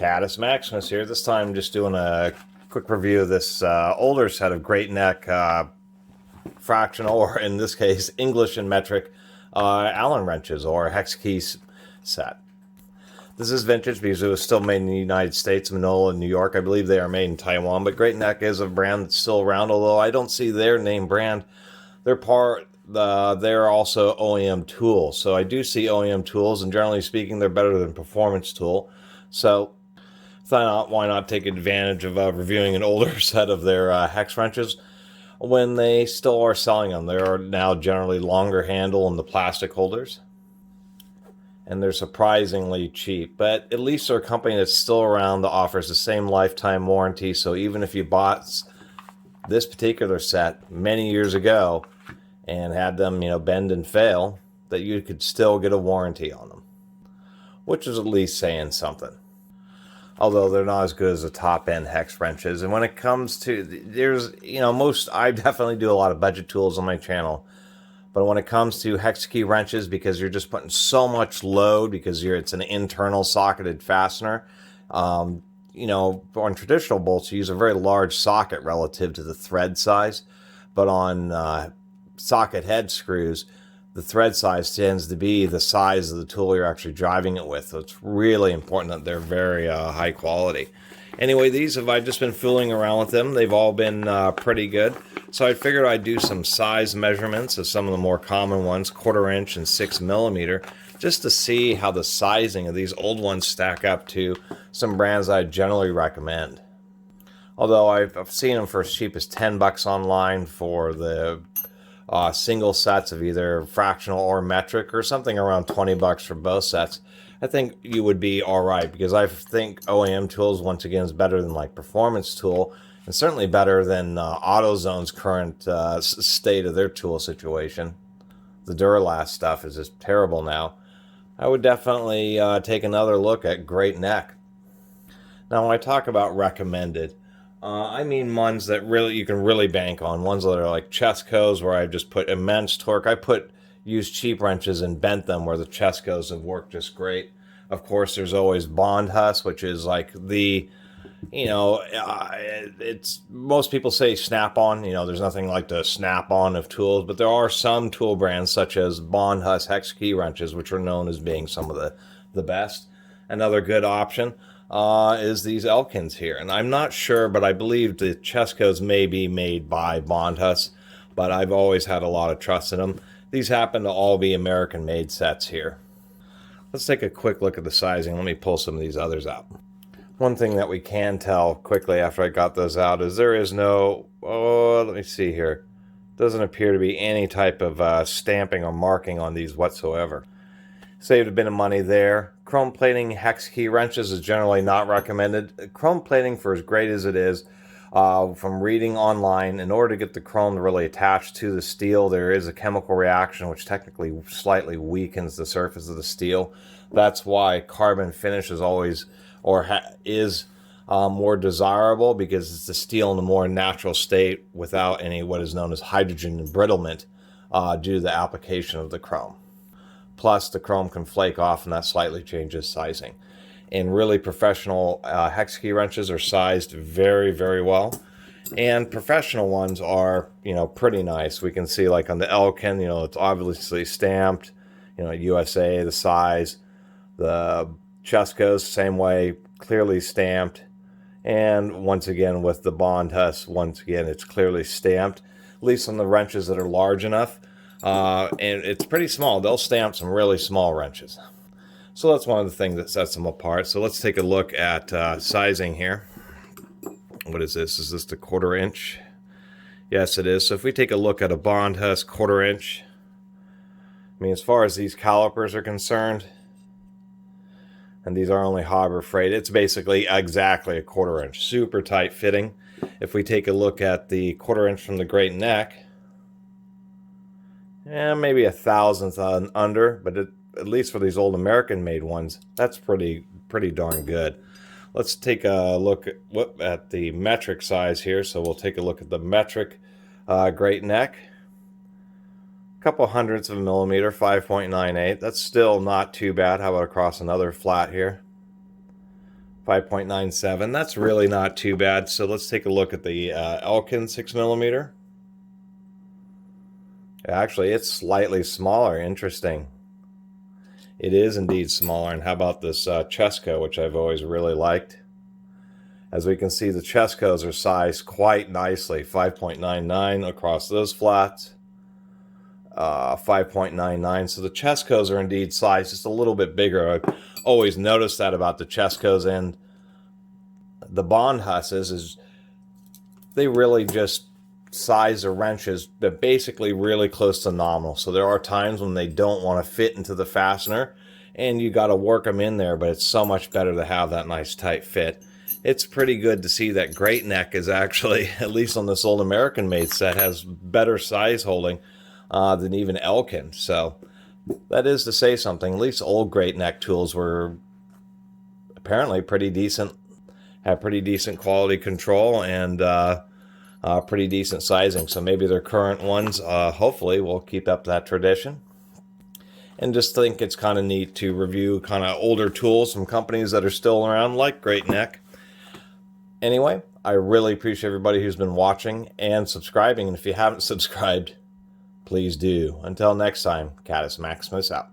Catus, Maximus here. This time just doing a quick review of this older set of great neck fractional, or in this case English and metric Allen wrenches or hex keys set. This is vintage because it was still made in the United States, Manila and New York. I believe they are made in Taiwan, but Great Neck is a brand that's still around, although I don't see their name brand. They're also OEMTools, so I do see OEMTools, and generally speaking, they're better than Performance Tool. So, why not take advantage of reviewing an older set of their hex wrenches when they still are selling them. They are now generally longer handle in the plastic holders, and they're surprisingly cheap. But at least they're a company that's still around that offers the same lifetime warranty. So even if you bought this particular set many years ago and had them, bend and fail, that you could still get a warranty on them, which is at least saying something. Although they're not as good as the top-end hex wrenches. And when it comes to, I definitely do a lot of budget tools on my channel. But when it comes to hex key wrenches, because you're just putting so much load, because it's an internal socketed fastener, on traditional bolts, you use a very large socket relative to the thread size. But on socket head screws, the thread size tends to be the size of the tool you're actually driving it with. So it's really important that they're very high quality. Anyway, I've just been fooling around with them. They've all been pretty good. So I figured I'd do some size measurements of some of the more common ones, 1/4 inch and 6 millimeter, just to see how the sizing of these old ones stack up to some brands I generally recommend. Although I've seen them for as cheap as $10 online for the single sets of either fractional or metric, or something around $20 for both sets. I think you would be all right, because I think OEMTools, once again, is better than like Performance Tool, and certainly better than AutoZone's current state of their tool situation. The Duralast stuff is just terrible now. I would definitely take another look at Great Neck. Now, when I talk about recommended, I mean ones that you can really bank on. Ones that are like Chescos, where I've just put immense torque. Used cheap wrenches and bent them where the Chescos have worked just great. Of course, there's always Bondhus, which is like it's most people say Snap-on. There's nothing like the Snap-on of tools, but there are some tool brands such as Bondhus hex key wrenches, which are known as being some of the best. Another good option is these Elkins here, and I'm not sure, but I believe the Chescos may be made by Bondhus, but I've always had a lot of trust in them. These happen to all be American-made sets here. Let's take a quick look at the sizing. Let me pull some of these others out. One thing that we can tell quickly after I got those out is there is no, let me see here. Doesn't appear to be any type of stamping or marking on these whatsoever. Saved a bit of money there. Chrome plating hex key wrenches is generally not recommended. Chrome plating, for as great as it is, from reading online, in order to get the chrome to really attach to the steel, there is a chemical reaction which technically slightly weakens the surface of the steel. That's why carbon finish is always, more desirable, because it's the steel in a more natural state without any what is known as hydrogen embrittlement due to the application of the chrome. Plus, the chrome can flake off, and that slightly changes sizing. And really, professional hex key wrenches are sized very, very well. And professional ones are, pretty nice. We can see, like on the Elkin, it's obviously stamped, USA, the size. The Chescos, same way, clearly stamped. And once again, with the Bondhus, it's clearly stamped, at least on the wrenches that are large enough. And it's pretty small. They'll stamp some really small wrenches. So that's one of the things that sets them apart. So let's take a look at sizing here. What is this? Is this the 1/4 inch? Yes, it is. So if we take a look at a Bondhus 1/4 inch, as far as these calipers are concerned, and these are only Harbor Freight, it's basically exactly a 1/4 inch. Super tight fitting. If we take a look at the 1/4 inch from the Great Neck, maybe a thousandth under, but at least for these old American-made ones, that's pretty darn good. Let's take a look at the metric size here. So we'll take a look at the metric Great Neck. A couple hundredths of a millimeter, 5.98. That's still not too bad. How about across another flat here? 5.97. That's really not too bad. So let's take a look at the Elkin 6mm. Actually, it's slightly smaller. Interesting. It is indeed smaller. And how about this Chesco, which I've always really liked? As we can see, the Chescos are sized quite nicely. 5.99 across those flats. 5.99. So the Chescos are indeed sized just a little bit bigger. I've always noticed that about the Chescos, and the Bond Husses is they really just size the wrenches, but basically really close to nominal. So there are times when they don't want to fit into the fastener, and you got to work them in there, but it's so much better to have that nice tight fit. It's pretty good to see that Great Neck is actually, at least on this old American made set, has better size holding than even Elkin. So that is to say something. At least old Great Neck tools were apparently pretty decent, have pretty decent quality control, and pretty decent sizing. So maybe their current ones, hopefully, will keep up that tradition. And just think it's kind of neat to review kind of older tools from companies that are still around, like Great Neck. Anyway, I really appreciate everybody who's been watching and subscribing. And if you haven't subscribed, please do. Until next time, Catus Maximus out.